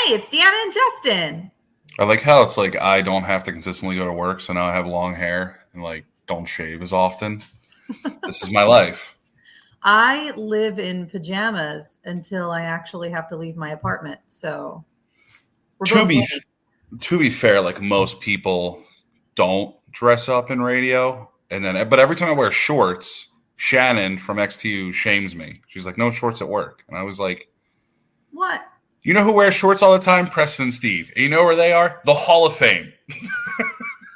Hey, it's Deanna and Justin. I like how it's like I don't have to consistently go to work, so now I have long hair and like don't shave as often. This is my life. I live in pajamas until I actually have to leave my apartment. So we're To both be winning. to be fair, like most people don't dress up in radio, and then but every time I wear shorts, Shannon from XTU shames me. She's like, "No shorts at work," and I was like, What? "You know who wears shorts all the time? Preston and Steve. And you know where they are? The Hall of Fame."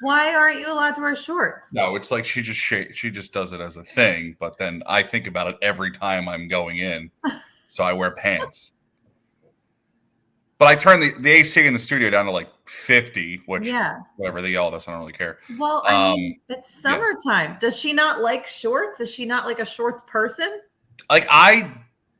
Why aren't you allowed to wear shorts? No, it's like she just does it as a thing, but then I think about it every time I'm going in, so I wear pants. But I turn the AC in the studio down to like 50, which Yeah. whatever they yell at us, I don't really care. Well, I Um, mean, it's yeah, summertime. Does she not like shorts? Is she not like a shorts person? like I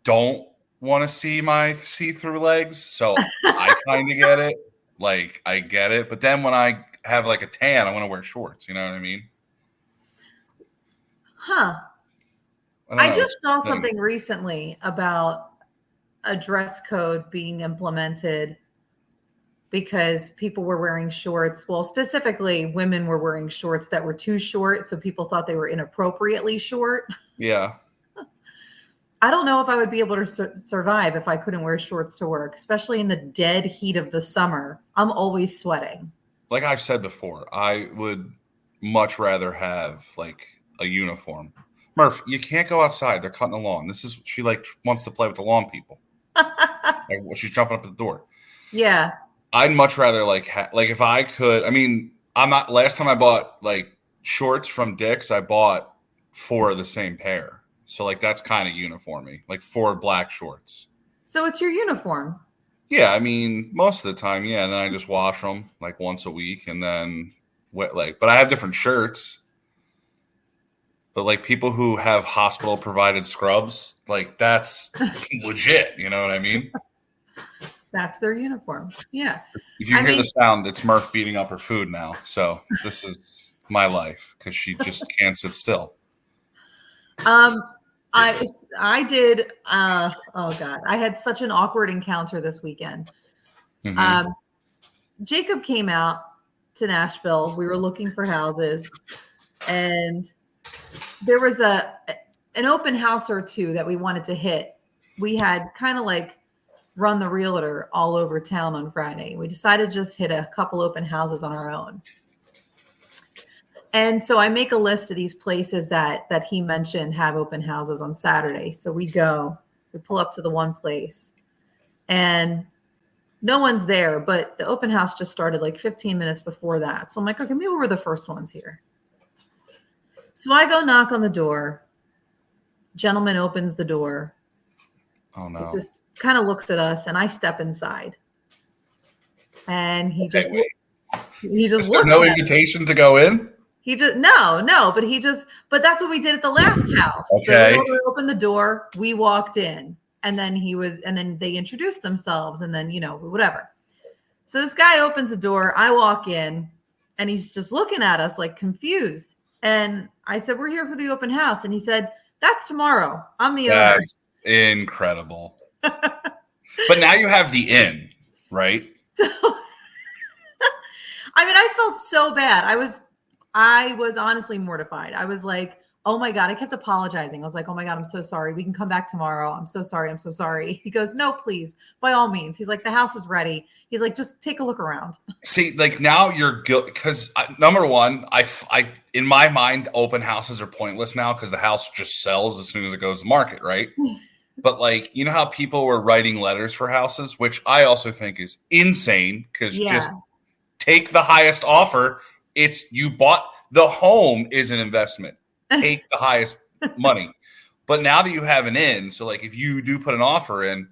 don't want to see my see-through legs, so I kind of get it. Like I get it, but then when I have like a tan, I want to wear shorts. You know what I mean? Huh. I don't I know. It's just saw a thing. something recently about a dress code being implemented because people were wearing shorts. Well, specifically, women were wearing shorts that were too short. So people thought they were inappropriately short. Yeah. I don't know if I would be able to survive if I couldn't wear shorts to work, especially in the dead heat of the summer. I'm always sweating. Like I've said before, I would much rather have like a uniform. Murph, you can't go outside. They're cutting the lawn. This is she like wants to play with the lawn people. Like she's jumping up at the door. Yeah. I'd much rather like if I could. I mean, I'm not. Last time I bought like shorts from Dick's, I bought four of the same pair. So like that's kind of uniformy, like four black shorts. So it's your uniform. Yeah, I mean most of the time, yeah. And then I just wash them like once a week, and then like. But I have different shirts. But like people who have hospital provided scrubs, like that's legit. You know what I mean? That's their uniform. Yeah. If you I hear the mean, sound, it's Murph beating up her food now. So this is my life because she just can't sit still. um, I did oh God, I had such an awkward encounter this weekend. Hmm. Um, Jacob came out to Nashville. We were looking for houses, and there was an open house or two that we wanted to hit. We had kind of like run the realtor all over town on Friday. We decided to just hit a couple open houses on our own. And so I make a list of these places that he mentioned have open houses on Saturday. So we pull up to the one place, and no one's there, but the open house just started like 15 minutes before that. So I'm like, okay, maybe we're the first ones here. So I go knock on the door. Gentleman opens the door. Oh He no. just kind of looks at us, and I step inside. And he Okay, just wait. he just Is there looks no at me. invitation to go in? He just no, but that's what we did at the last house. The Okay. realtor opened the door, we walked in, and then they introduced themselves, and then whatever. So this guy opens the door, I walk in, and he's just looking at us like confused. And I said, "We're here for the open house," and he said, "That's tomorrow. I'm the owner." That's incredible. But now you have the inn, right? So I mean, I felt so bad. I was honestly mortified. I was like, oh my God, I kept apologizing. I was like, oh my God, I'm so sorry. We can come back tomorrow. I'm so sorry. I'm so sorry. He goes, no, please, by all means. He's like, the house is ready. He's like, just take a look around. See, like now you're guilty because number one, in my mind, open houses are pointless now because the house just sells as soon as it goes to market, right? But like, you know how people were writing letters for houses, which I also think is insane because just Yeah. take the highest offer. It's you bought the home is an investment. Take the highest money. But now that you have an in, so like if you do put an offer in,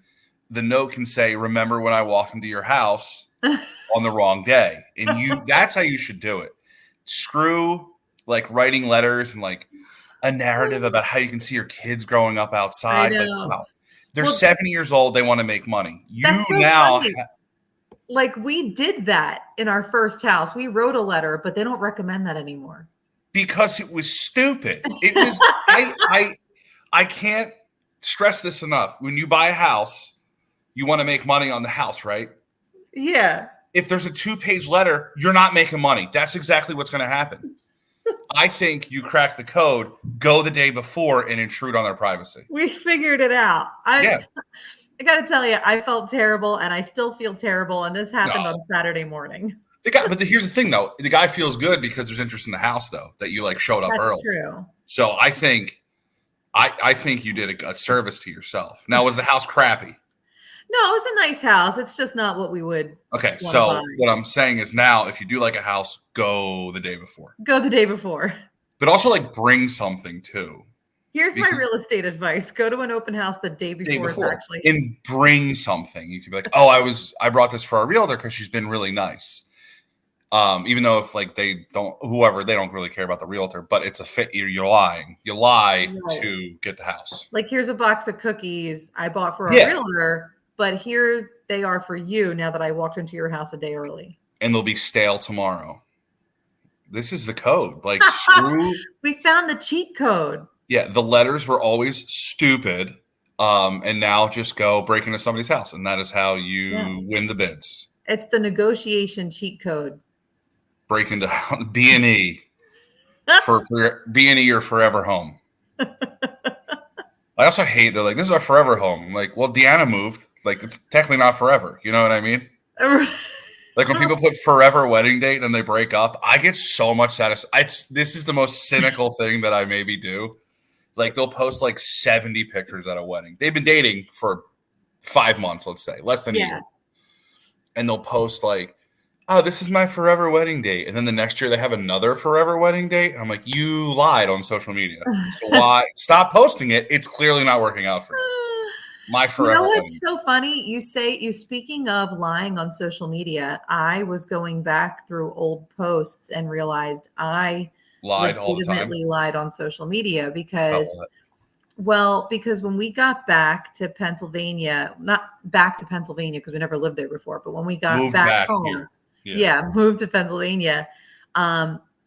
the note can say, "Remember when I walked into your house on the wrong day?" And that's how you should do it. Screw like writing letters and like a narrative about how you can see your kids growing up I outside. Like, know. wow, they're Well, 70 years old. They want to make money. You that's so now funny. Like we did that in our first house. We wrote a letter, but they don't recommend that anymore. because it was stupid. It was I can't stress this enough. When you buy a house, you want to make money on the house, right? Yeah. If there's a 2-page letter, you're not making money. That's exactly what's going to happen. I think you crack the code, go the day before and intrude on their privacy. We figured it out. Yeah. I got to tell you, I felt terrible and I still feel terrible. And this happened on Saturday morning. Here's the thing, though. The guy feels good because there's interest in the house, though, that you like showed up early. That's true. So I think you did a service to yourself. Now, was the house crappy? No, it was a nice house. It's just not what we would. Okay, so what I'm saying is now, if you do like a house, go the day before. Go the day before. But also like bring something too. Here's my real estate advice. Go to an open house the day before. Actually. And bring something. You could be like, oh, I brought this for our realtor because she's been really nice. Even though if like they don't really care about the realtor, but it's a fit. You're lying. You lie to get the house. Like, here's a box of cookies I bought for our realtor, but here they are for you now that I walked into your house a day early. And they'll be stale tomorrow. This is the code. Like, screw. We found the cheat code. Yeah, the letters were always stupid. And now just go break into somebody's house. And that is how you win the bids. It's the negotiation cheat code. Break into B&E for B&E your forever home. I also hate, they're like, this is our forever home. I'm like, well, Deanna moved. Like, it's technically not forever. You know what I mean? Like when people put forever wedding date and they break up, I get so much satisfaction. This is the most cynical thing that I maybe do. Like, they'll post like 70 pictures at a wedding. They've been dating for 5 months, let's say, less than a year. And they'll post like, oh, this is my forever wedding date. And then the next year they have another forever wedding date. And I'm like, you lied on social media. So why? Stop posting it. It's clearly not working out for you. My forever. You know what's so funny? Speaking of lying on social media, I was going back through old posts and realized I legitimately lied on social media because when we got back to Pennsylvania, not back to Pennsylvania because we never lived there before, but when we got back home, moved to Pennsylvania,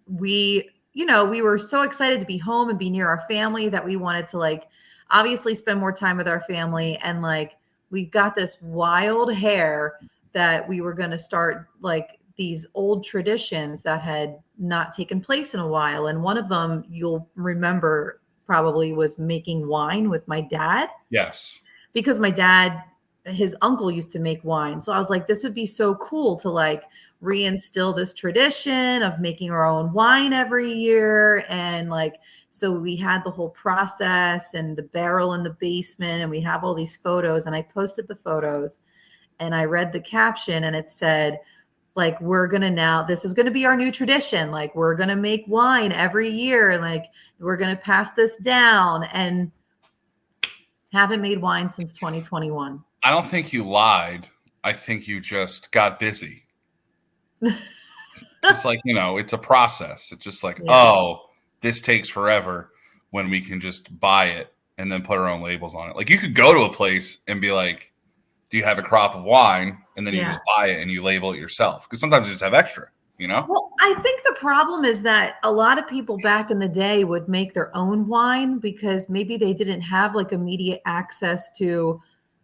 we were so excited to be home and be near our family that we wanted to like obviously spend more time with our family. And like, we got this wild hair that we were going to start like these old traditions that had not taken place in a while. And one of them you'll remember probably was making wine with my dad. Yes. Because my dad, his uncle used to make wine. So I was like, this would be so cool to like reinstill this tradition of making our own wine every year. And like, so we had the whole process and the barrel in the basement and we have all these photos, and I posted the photos and I read the caption and it said, like, this is going to be our new tradition. Like, we're going to make wine every year. And like, we're going to pass this down, and haven't made wine since 2021. I don't think you lied. I think you just got busy. It's like, it's a process. It's just like, this takes forever when we can just buy it and then put our own labels on it. Like, you could go to a place and be like, do you have a crop of wine? And then you just buy it and you label it yourself. Because sometimes you just have extra, Well, I think the problem is that a lot of people back in the day would make their own wine because maybe they didn't have like immediate access to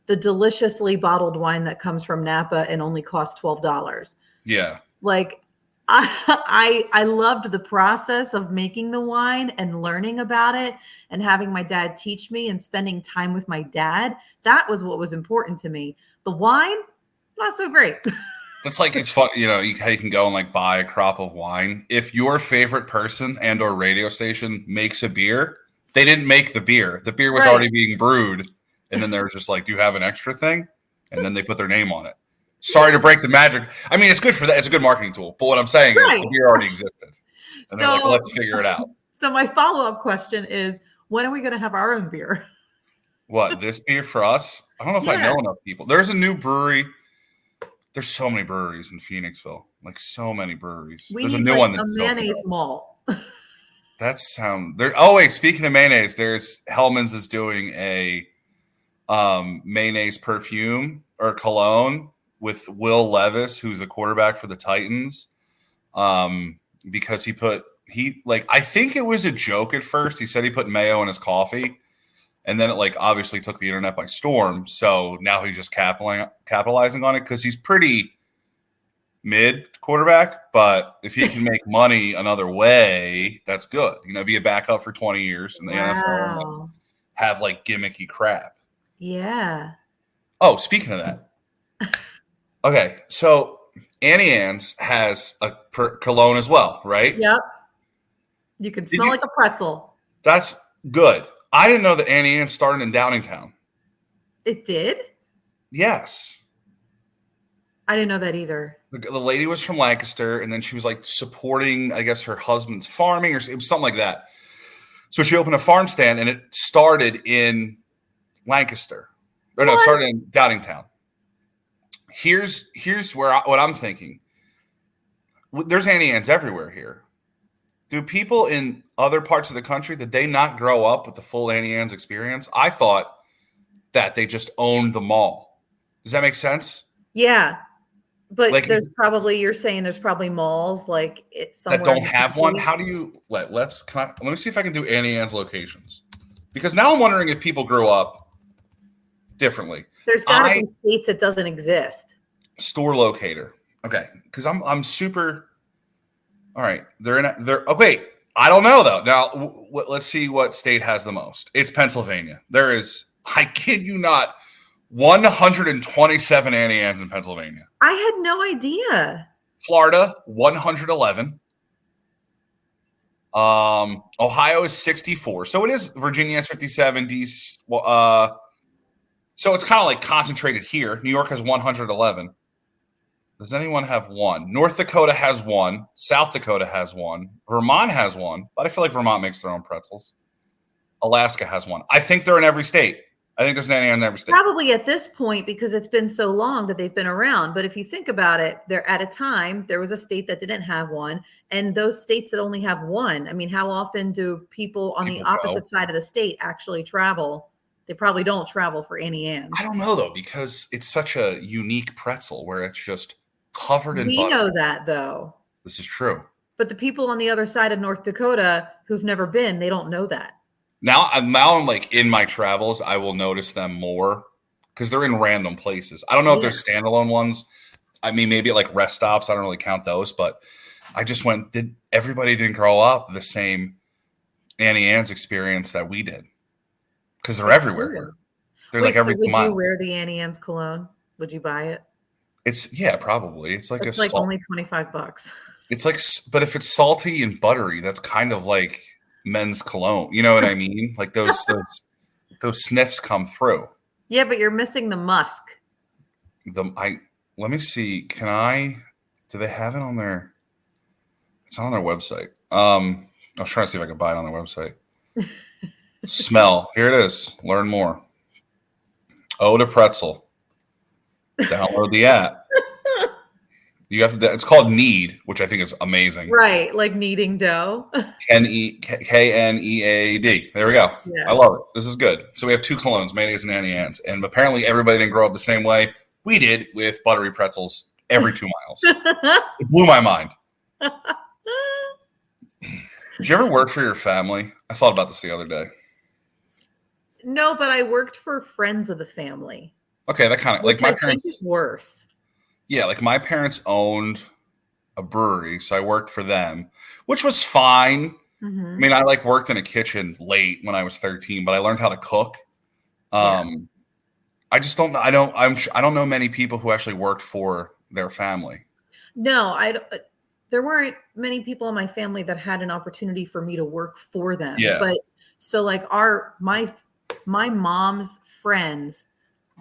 the deliciously bottled wine that comes from Napa and only costs $12. Yeah. Like, I loved the process of making the wine and learning about it and having my dad teach me and spending time with my dad. That was what was important to me. The wine, not so great. That's like, it's fun, you can go and like buy a crop of wine. If your favorite person and or radio station makes a beer, they didn't make the beer. The beer was already being brewed. And then they're just like, do you have an extra thing? And then they put their name on it. Sorry to break the magic. I mean, it's good for that. It's a good marketing tool. But what I'm saying is the beer already existed. And they're like, let's figure it out. So my follow-up question is, when are we going to have our own beer? What, this beer for us? I don't know if I know enough people. There's a new brewery. There's so many breweries in Phoenixville. Like, so many breweries. There's a new one that's mayonnaise malt. Oh, wait. Speaking of mayonnaise, Hellman's is doing a mayonnaise perfume or cologne with Will Levis, who's a quarterback for the Titans, because I think it was a joke at first. He said he put mayo in his coffee, and then it like obviously took the internet by storm. So now he's just capitalizing on it because he's pretty mid quarterback, but if he can make money another way, that's good. Be a backup for 20 years in the NFL and have like gimmicky crap. Yeah. Oh, speaking of that. Okay, so Annie Ann's has a cologne as well, right? Yep. You can smell like a pretzel. That's good. I didn't know that Annie Ann started in Downingtown. It did? Yes. I didn't know that either. The lady was from Lancaster, and then she was like supporting, I guess, her husband's farming, or it was something like that. So she opened a farm stand, and it started in Lancaster. Or no, it started in Downingtown. Here's what I'm thinking. There's Annie Ann's everywhere here. Do people in other parts of the country, did they not grow up with the full Annie Ann's experience? I thought that they just owned the mall. Does that make sense? Yeah. But like, you're saying there's probably malls like somewhere that don't have one. How do you let me see if I can do Annie Ann's locations. Because now I'm wondering if people grew up differently. There's got to be states that doesn't exist. Store locator. Okay. Because I'm super. All right. Oh, wait. I don't know, though. Now, let's see what state has the most. It's Pennsylvania. There is, I kid you not, 127 Annie Ann's in Pennsylvania. I had no idea. Florida, 111. Ohio is 64. So it is. Virginia has 57. So it's kind of like concentrated here. New York has 111. Does anyone have one? North Dakota has one. South Dakota has one. Vermont has one, but I feel like Vermont makes their own pretzels. Alaska has one. I think they're in every state. I think there's an Annie Ann in every state. Probably at this point because it's been so long that they've been around. But if you think about it, there at a time there was a state that didn't have one, and those states that only have one. I mean, how often do people on the opposite side of the state actually travel? They probably don't travel for Annie Ann's. I don't know though, because it's such a unique pretzel where it's just covered in butter. We know that though. This is true. But the people on the other side of North Dakota who've never been, they don't know that. Now I'm like in my travels, I will notice them more because they're in random places. I don't know if they're standalone ones. I mean, maybe like rest stops. I don't really count those, but I just everybody didn't grow up the same Annie Ann's experience that we did because they're everywhere here. They're like every mile. Would you wear the Annie Ann's cologne? Would you buy it? Probably. It's like only $25. It's like, but if it's salty and buttery, that's kind of like men's cologne. You know what I mean? Like those sniffs come through. Yeah, but you're missing the musk. Let me see. Do they have it on their? It's on their website. I was trying to see if I could buy it on their website. Smell. Here it is. Learn more. Ode to Pretzel. Download the app. You have to. It's called Knead, which I think is amazing. Right, like kneading dough. Knead. There we go. Yeah. I love it. This is good. So we have two colognes, mayonnaise and Annie Ann's, and apparently everybody didn't grow up the same way we did with buttery pretzels every 2 miles. It blew my mind. Did you ever work for your family? I thought about this the other day. No, but I worked for friends of the family. Okay, that kind of like my parents. Think is worse. Yeah, like my parents owned a brewery, so I worked for them, which was fine. Mm-hmm. I mean, I worked in a kitchen late when I was 13, but I learned how to cook. I just don't know. I don't know many people who actually worked for their family. No, there weren't many people in my family that had an opportunity for me to work for them. Yeah. But so like my mom's friends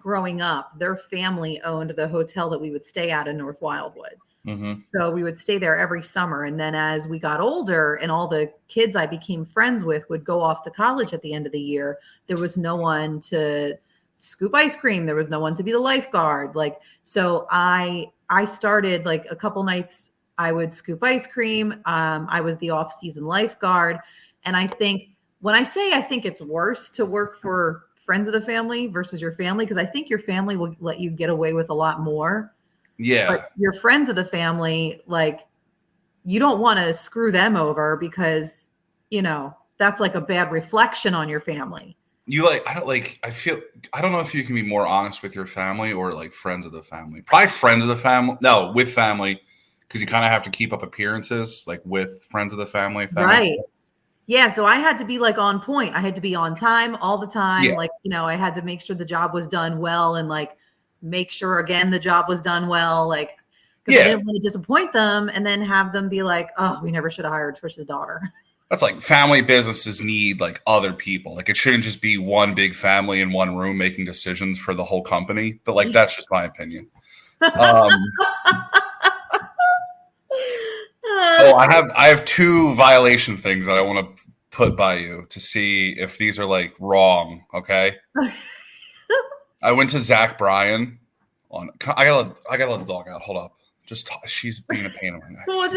growing up, their family owned the hotel that we would stay at in North Wildwood. Mm-hmm. So we would stay there every summer. And then as we got older and all the kids I became friends with would go off to college at the end of the year, there was no one to scoop ice cream. There was no one to be the lifeguard. So I started a couple nights I would scoop ice cream. I was the off-season lifeguard. And I think when I think it's worse to work for friends of the family versus your family, because I think your family will let you get away with a lot more. Yeah. But your friends of the family, you don't want to screw them over because, that's a bad reflection on your family. I don't know if you can be more honest with your family or friends of the family. Probably friends of the family. No, with family. because you kind of have to keep up appearances, like with friends of the family. If that makes Right. sense. Yeah. So I had to be like on point. I had to be on time all the time. Yeah. Like, I had to make sure the job was done well and like make sure again the job was done well. Like, because I Yeah. didn't want to disappoint them and then have them be like, oh, we never should have hired Trisha's daughter. That's like family businesses need like other people. Like it shouldn't just be one big family in one room making decisions for the whole company. But like that's just my opinion. Oh, I have 2 violation things that I want to put by you to see if these are like wrong. Okay. I went to Zach Bryan on. I gotta let the dog out. Hold up. She's being a pain in my neck. We'll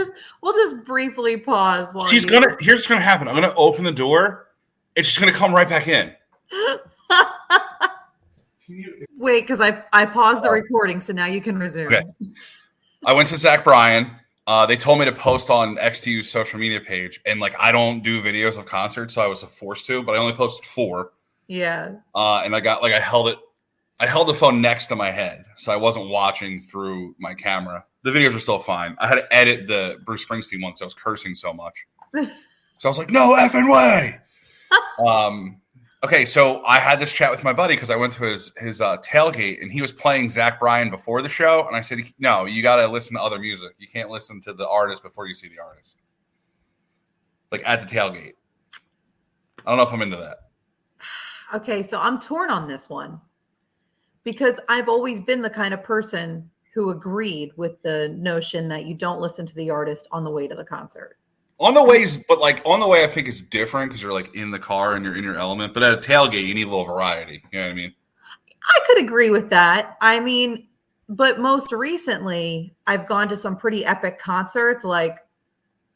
just briefly pause while Here's what's gonna happen. I'm gonna open the door. It's just gonna come right back in. Wait, because I paused the recording, so now you can resume. Okay. I went to Zach Bryan. They told me to post on XTU's social media page, and like I don't do videos of concerts, so I was forced to, but I only posted 4. Yeah. And I held the phone next to my head, so I wasn't watching through my camera. The videos were still fine. I had to edit the Bruce Springsteen one because I was cursing so much. So I was like, no effing way. Okay, so I had this chat with my buddy because I went to his tailgate, and he was playing Zach Bryan before the show. And I said, no, you got to listen to other music. You can't listen to the artist before you see the artist. Like at the tailgate. I don't know if I'm into that. Okay, so I'm torn on this one because I've always been the kind of person who agreed with the notion that you don't listen to the artist on the way to the concert. On the way, I think is different because you're like in the car and you're in your element. But at a tailgate, you need a little variety. You know what I mean? I could agree with that. I mean, but most recently, I've gone to some pretty epic concerts like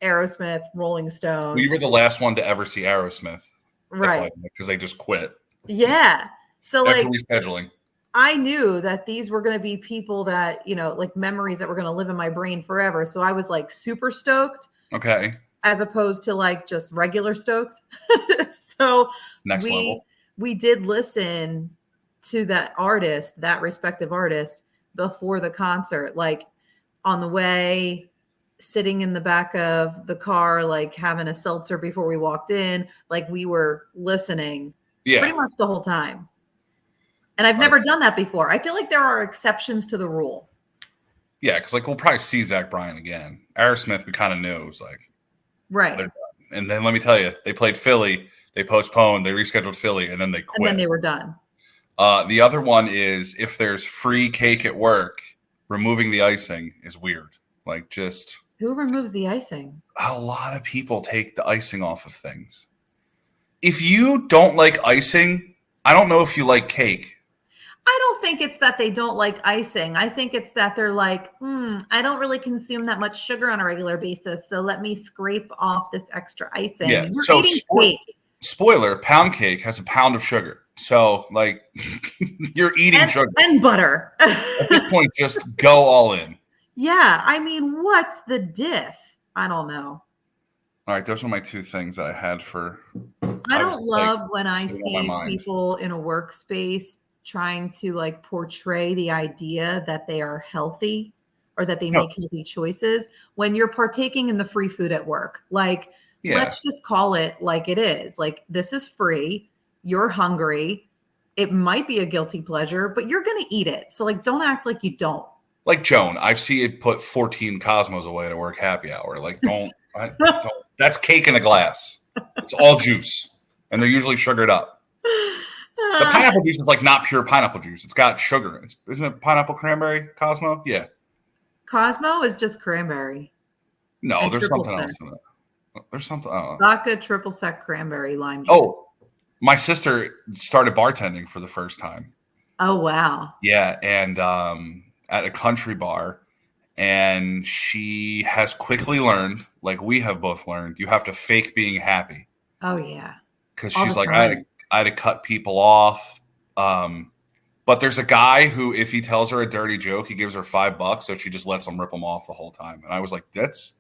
Aerosmith, Rolling Stones. Well, you were the last one to ever see Aerosmith, right? Because they just quit. Yeah. So after like rescheduling. I knew that these were going to be people that, like memories that were going to live in my brain forever. So I was like super stoked. Okay. As opposed to like just regular stoked. So next level. We did listen to that respective artist before the concert, like on the way, sitting in the back of the car, like having a seltzer before we walked in. Like we were listening pretty much the whole time. And I've never done that before. I feel like there are exceptions to the rule. Yeah, because like we'll probably see Zach Bryan again. Aerosmith, we kind of knew it was like right. And then let me tell you, they played Philly, they postponed, they rescheduled Philly, and then they quit. And then they were done. The other one is if there's free cake at work, removing the icing is weird. Like just who removes the icing? A lot of people take the icing off of things. If you don't like icing, I don't know if you like cake. I don't think it's that they don't like icing. I think it's that they're like, I don't really consume that much sugar on a regular basis. So let me scrape off this extra icing. Yeah. You're so eating cake. Spoiler, pound cake has a pound of sugar. So like you're eating sugar. And butter. At this point, just go all in. Yeah. I mean, what's the diff? I don't know. All right. Those are my 2 things that I had for. I don't love when I see people in a workspace trying to like portray the idea that they are healthy or that they make healthy choices when you're partaking in the free food at work. Like, let's just call it like it is. Like, this is free. You're hungry. It might be a guilty pleasure, but you're going to eat it. So like, don't act like you don't. Like Joan, I've seen it put 14 Cosmos away to work happy hour. Like, don't. That's cake in a glass. It's all juice. And they're usually sugared up. The pineapple juice is like not pure pineapple juice. It's got sugar. Isn't it pineapple cranberry Cosmo? Yeah. Cosmo is just cranberry. No, there's something else in it. There's something. Vodka, triple sec, cranberry, lime juice. Oh, my sister started bartending for the first time. Oh, wow. Yeah. And at a country bar. And she has quickly learned, like we have both learned, you have to fake being happy. Oh, yeah. Because she's like, I had to cut people off. But there's a guy who, if he tells her a dirty joke, he gives her $5. So she just lets him rip them off the whole time. And I was like, that's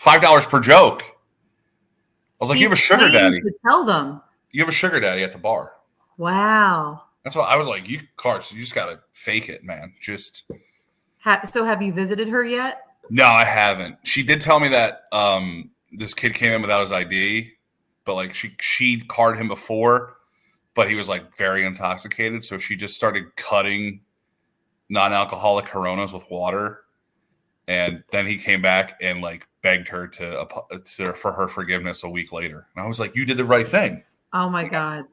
$5 per joke. I was like, you have a sugar daddy. To tell them. You have a sugar daddy at the bar. Wow. That's what I was like, Carson, you just got to fake it, man. Just. So have you visited her yet? No, I haven't. She did tell me that this kid came in without his ID, but like she carded him before, but he was like very intoxicated, so she just started cutting non-alcoholic Coronas with water, and then he came back and like begged her for her forgiveness a week later. And I was like, "You did the right thing." Oh my God.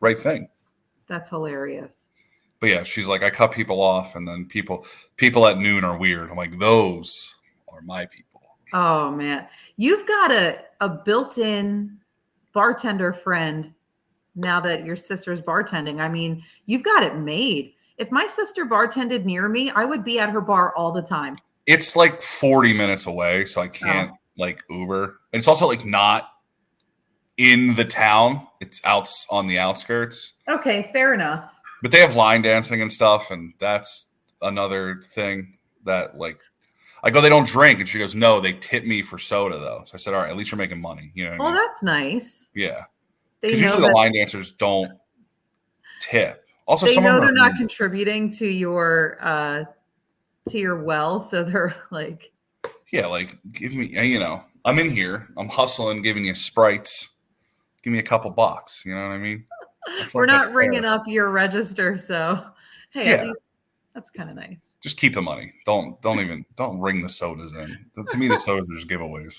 Right thing. That's hilarious. But yeah, she's like, I cut people off, and then people at noon are weird. I'm like, those are my people. Oh man. You've got a built-in bartender friend now that your sister's bartending. I mean, you've got it made. If my sister bartended near me, I would be at her bar all the time. It's like 40 minutes away, so I can't like Uber. And it's also like not in the town. It's out on the outskirts. Okay, fair enough. But they have line dancing and stuff, and that's another thing that like I go, they don't drink, and she goes, no, they tip me for soda though. So I said, all right, at least you're making money. You know what I mean? That's nice. Yeah. They Because know usually the line dancers don't tip. Also, they know they're are not contributing to your well, so they're like, yeah, like give me, you know, I'm in here, I'm hustling, giving you Sprites, give me a couple bucks. You know what I mean? We're not ringing up your register, so hey, yeah. at least that's kind of nice. Just keep the money. Don't ring the sodas in. To me, the sodas are just giveaways.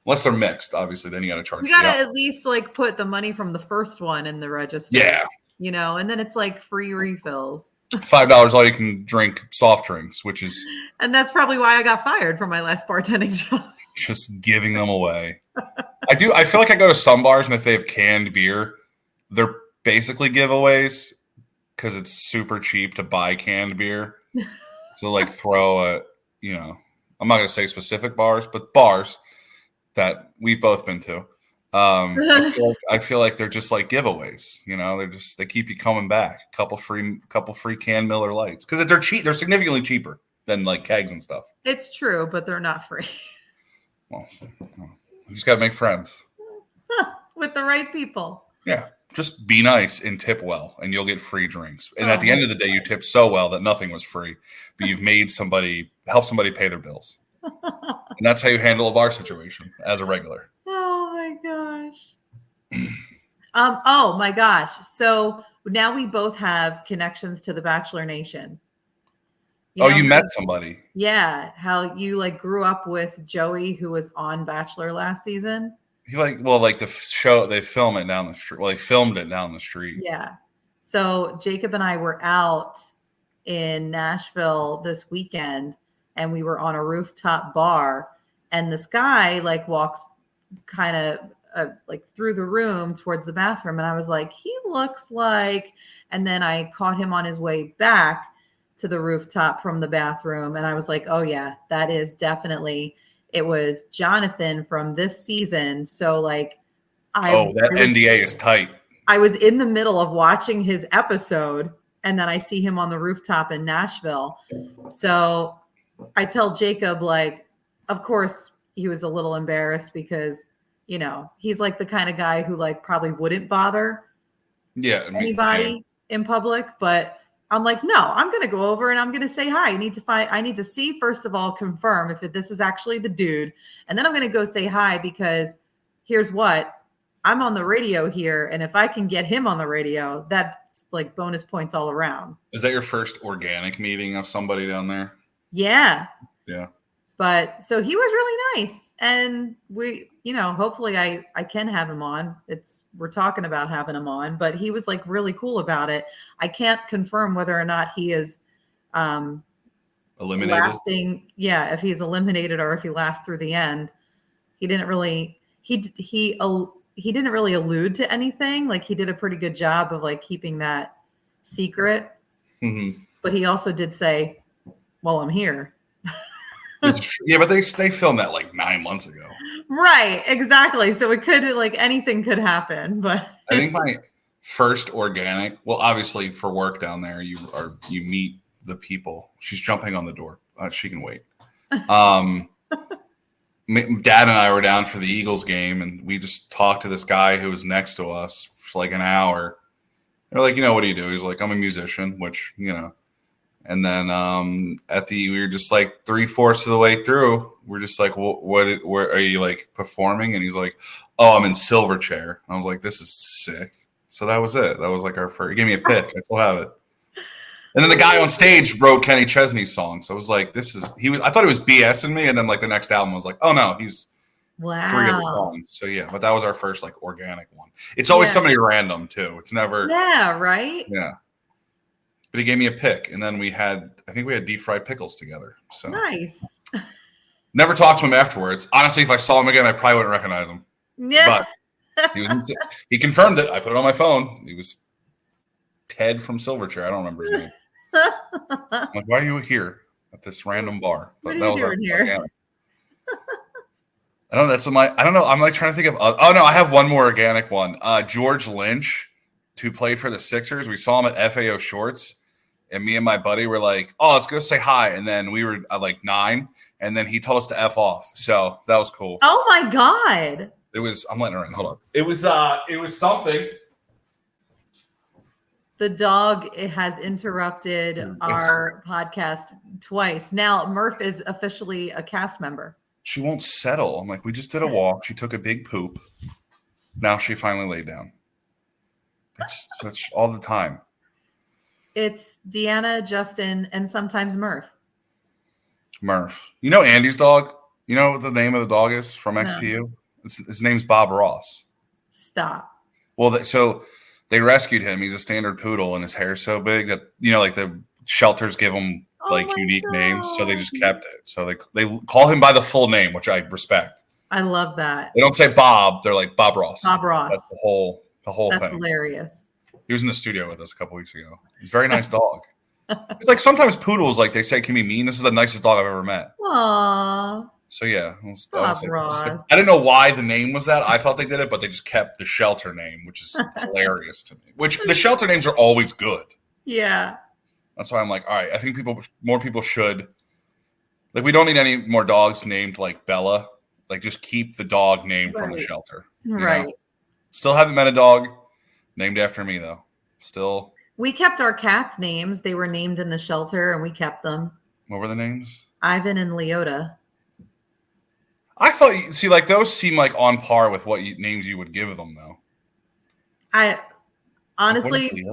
Unless they're mixed, obviously, then you got to charge. You got to at least like put the money from the first one in the register. Yeah. You know, and then it's like free refills. $5 all you can drink soft drinks, which is. And that's probably why I got fired from my last bartending job. Just giving them away. I feel like I go to some bars, and if they have canned beer, they're basically giveaways because it's super cheap to buy canned beer. So like throw you know, I'm not going to say specific bars, but bars that we've both been to. I feel like they're just like giveaways, you know, they keep you coming back. Couple free canned Miller Lights because they're cheap. They're significantly cheaper than like kegs and stuff. It's true, but they're not free. Well, you just got to make friends with the right people. Yeah. Just be nice and tip well, and you'll get free drinks. And at the end of the day, you tip so well that nothing was free, but you've made help somebody pay their bills. And that's how you handle a bar situation as a regular. Oh my gosh. Oh my gosh. So now we both have connections to the Bachelor Nation. You met somebody. Yeah. How you like grew up with Joey, who was on Bachelor last season. The show, they film it down the street. Well, they filmed it down the street. Yeah. So Jacob and I were out in Nashville this weekend, and we were on a rooftop bar, and this guy like walks kind of like through the room towards the bathroom. And I was like, he looks like, and then I caught him on his way back to the rooftop from the bathroom. And I was like, oh yeah, that is definitely, it was Jonathan from this season. So like, NDA is tight. I was in the middle of watching his episode, and then I see him on the rooftop in Nashville. So I tell Jacob, like, of course he was a little embarrassed because, you know, he's like the kind of guy who like probably wouldn't bother anybody in public. But I'm like, no, I'm going to go over and I'm going to say hi. I need to see, first of all, confirm if this is actually the dude. And then I'm going to go say hi because here's what, I'm on the radio here. And if I can get him on the radio, that's like bonus points all around. Is that your first organic meeting of somebody down there? Yeah. Yeah. But so he was really nice. And we, you know, hopefully I can have him on. We're talking about having him on, but he was like really cool about it. I can't confirm whether or not he is eliminated. Lasting. Yeah. If he's eliminated or if he lasts through the end. He didn't really, he didn't really allude to anything. Like he did a pretty good job of like keeping that secret. Mm-hmm. But he also did say, well, I'm here. Yeah, but they filmed that like 9 months ago. Right, exactly. So it could like anything could happen. But I think my first organic, well, obviously for work down there, you meet the people. She's jumping on the door. She can wait. Dad and I were down for the Eagles game, and we just talked to this guy who was next to us for like an hour. They're like, you know, what do you do? He's like, I'm a musician, which, you know, And then we were just like 3/4 of the way through. We're just like, where are you like performing? And he's like, oh, I'm in Silverchair. I was like, this is sick. So that was it. That was like our first. He gave me a pick. I still have it. And then the guy on stage wrote Kenny Chesney's song. So I was like, I thought he was BSing me. And then like the next album, I was like, oh no, he's free of the song. So yeah, but that was our first like organic one. It's always somebody random too. It's never. Yeah, right? Yeah. But he gave me a pick, and then I think we had deep fried pickles together. So nice. Never talked to him afterwards. Honestly, if I saw him again, I probably wouldn't recognize him. Yeah. But he confirmed it. I put it on my phone. He was Ted from Silverchair. I don't remember his name. I'm like, why are you here at this random bar? But what are you doing here? I don't know. I don't know. I'm like trying to think of. Oh no, I have one more organic one. George Lynch, who played for the Sixers. We saw him at FAO Shorts. And me and my buddy were like, oh, let's go say hi. And then we were at like 9. And then he told us to F off. So that was cool. Oh, my God. I'm letting her in. Hold on. It was something. The dog has interrupted our podcast twice. Now, Murph is officially a cast member. She won't settle. I'm like, we just did a walk. She took a big poop. Now she finally laid down. It's such all the time. It's Deanna, Justin, and sometimes Murph. Murph. You know Andy's dog? You know what the name of the dog is from XTU? His name's Bob Ross. Stop. Well, so they rescued him. He's a standard poodle, and his hair's so big that, like the shelters give him like unique names. So they just kept it. So they call him by the full name, which I respect. I love that. They don't say Bob. They're like Bob Ross. Bob Ross. That's the whole thing. That's hilarious. He was in the studio with us a couple weeks ago. He's a very nice dog. It's like sometimes poodles, like they say, can be mean. This is the nicest dog I've ever met. Aww. So yeah, Bob Ross. I didn't know why the name was that. I thought they did it, but they just kept the shelter name, which is hilarious to me. Which the shelter names are always good. Yeah. That's why I'm like, all right. I think more people should. Like, we don't need any more dogs named like Bella. Like, just keep the dog name from the shelter. Right. Know? Still haven't met a dog named after me, though. Still. We kept our cats' names. They were named in the shelter, and we kept them. What were the names? Ivan and Leota. I thought, like those seem like on par with what names you would give them, though. I honestly,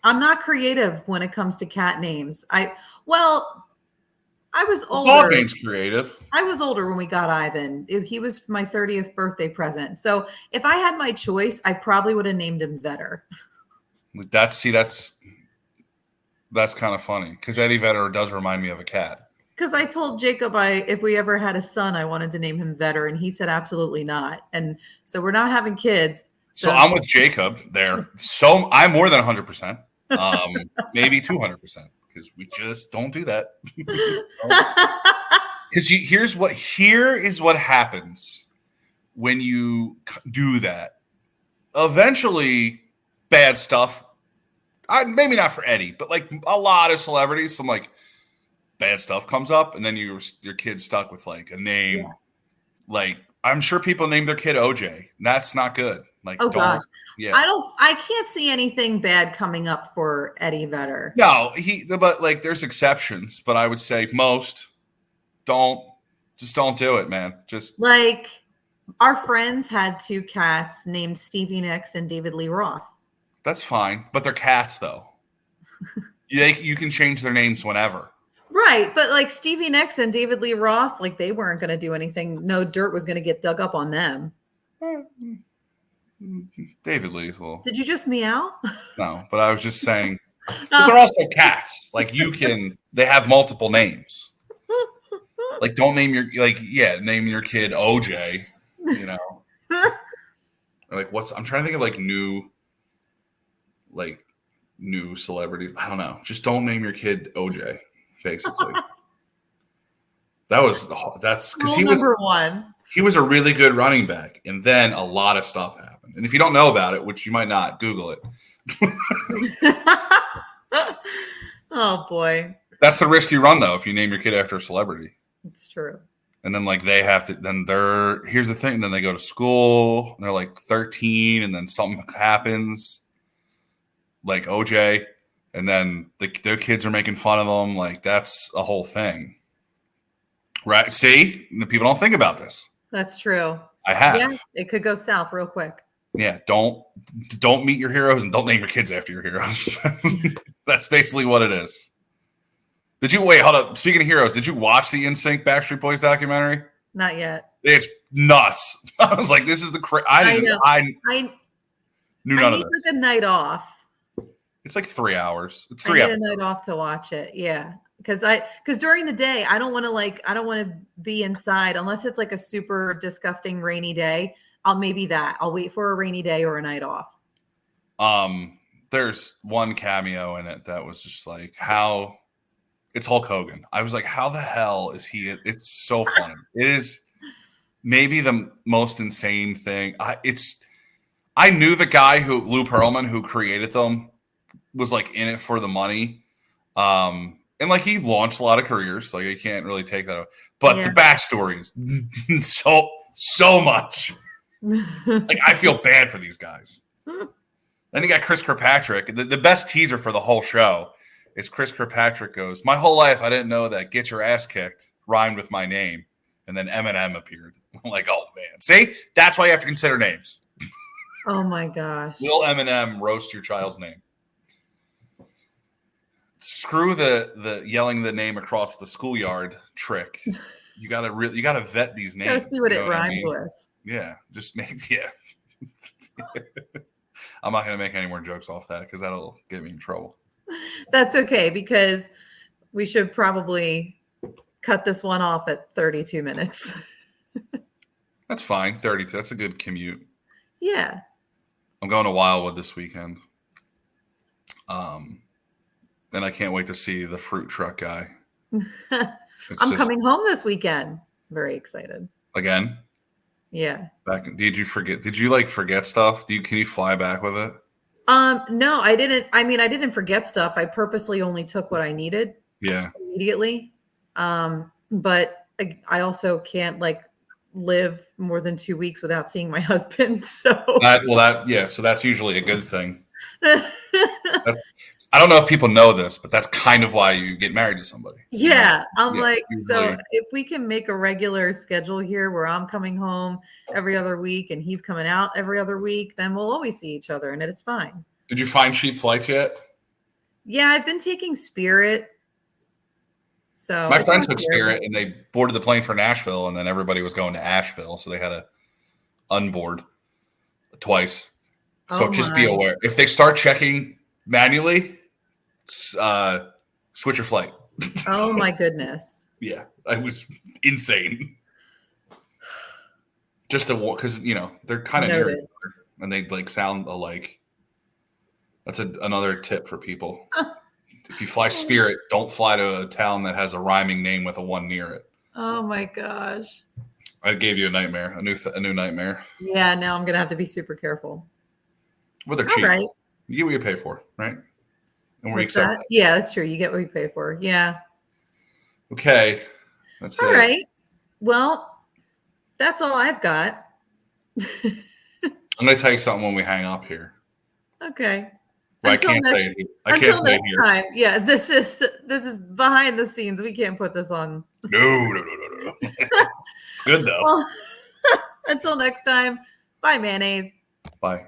I'm not creative when it comes to cat names. I was older. Dog name's creative. I was older when we got Ivan. He was my 30th birthday present. So if I had my choice, I probably would have named him Vetter. That's kind of funny because Eddie Vedder does remind me of a cat. Because I told Jacob if we ever had a son, I wanted to name him Vetter, and he said absolutely not. And so we're not having kids. So I'm with Jacob there. So I'm more than 100%, maybe 200%, because we just don't do that. Because here is what happens when you do that. Eventually, bad stuff. Maybe not for Eddie, but like a lot of celebrities, some like bad stuff comes up, and then your kid's stuck with like a name. Yeah. Like I'm sure people name their kid OJ. That's not good. Like, oh gosh, yeah. I can't see anything bad coming up for Eddie Vedder. No, but like there's exceptions, but I would say most don't do it, man. Just like our friends had 2 cats named Stevie Nicks and David Lee Roth. That's fine, but they're cats though. You can change their names whenever. Right, but like Stevie Nicks and David Lee Roth, like they weren't going to do anything. No dirt was going to get dug up on them. David Lee's a little. Did you just meow? No, but I was just saying. But they're also cats. Like they have multiple names. Like don't name your name your kid OJ. You know. Like I'm trying to think of like new celebrities. I don't know. Just don't name your kid OJ. Basically, that's because he was number 1. He was a really good running back, and then a lot of stuff happened. And if you don't know about it, which you might not, Google it. Oh boy, that's the risk you run, though, if you name your kid after a celebrity. It's true. And then like they have to. Then here's the thing. Then they go to school. And they're like 13, and then something happens, like OJ. and then their kids are making fun of them. Like that's a whole thing, right? See, the people don't think about this. That's true. I have. Yeah, it could go south real quick. Yeah, don't meet your heroes and don't name your kids after your heroes. That's basically what it is. Did you hold up? Speaking of heroes, did you watch the NSYNC Backstreet Boys documentary? Not yet. It's nuts. I was like, this is the I knew none of this. Like a night off. It's like 3 hours. It's I need a night off to watch it. Yeah. Because during the day, I don't want to be inside unless it's like a super disgusting rainy day. I'll wait for a rainy day or a night off. There's one cameo in it that was just like it's Hulk Hogan. I was like, how the hell is he? It's so funny. It is maybe the most insane thing. I knew the guy Lou Pearlman, who created them, was like in it for the money. And like he launched a lot of careers. Like I can't really take that away. But the backstory is so much. Like I feel bad for these guys. Then you got Chris Kirkpatrick. The best teaser for the whole show is Chris Kirkpatrick goes, "My whole life I didn't know that 'get your ass kicked' rhymed with my name." And then Eminem appeared. I'm like, oh man. See? That's why you have to consider names. Oh my gosh. Will Eminem roast your child's name? Screw the yelling the name across the schoolyard trick. You gotta vet these names. Gotta see what it rhymes with. Yeah, I'm not gonna make any more jokes off that because that'll get me in trouble. That's okay because we should probably cut this one off at 32 minutes. That's fine. 32. That's a good commute. Yeah. I'm going to Wildwood this weekend. And I can't wait to see the fruit truck guy. I'm coming home this weekend. Very excited. Again? Yeah. Did you forget? Did you forget stuff? Can you fly back with it? No, I didn't. I mean, I didn't forget stuff. I purposely only took what I needed. Yeah. Immediately. But I also can't live more than 2 weeks without seeing my husband. So so that's usually a good thing. I don't know if people know this, but that's kind of why you get married to somebody. Yeah. So if we can make a regular schedule here where I'm coming home every other week and he's coming out every other week, then we'll always see each other and it's fine. Did you find cheap flights yet? Yeah, I've been taking Spirit. So my friend took Spirit and they boarded the plane for Nashville and then everybody was going to Asheville. So they had to unboard twice. So just be aware. If they start checking manually, switch your flight. Oh my goodness. Yeah, it was insane. Just to walk because they're kind of near each other and they sound alike. That's another tip for people. If you fly Spirit, don't fly to a town that has a rhyming name with a one near it. Oh my gosh. I gave you a nightmare, a new nightmare. Yeah, now I'm gonna have to be super careful. Well, they're cheap. Right. You get what you pay for, right? And we accept that? Yeah, that's true. You get what you pay for. Yeah. Okay. That's all right. Well, that's all I've got. I'm going to tell you something when we hang up here. Okay. Well, I can't say it here. Time. Yeah, this is behind the scenes. We can't put this on. No. It's good though. Well, until next time. Bye, mayonnaise. Bye.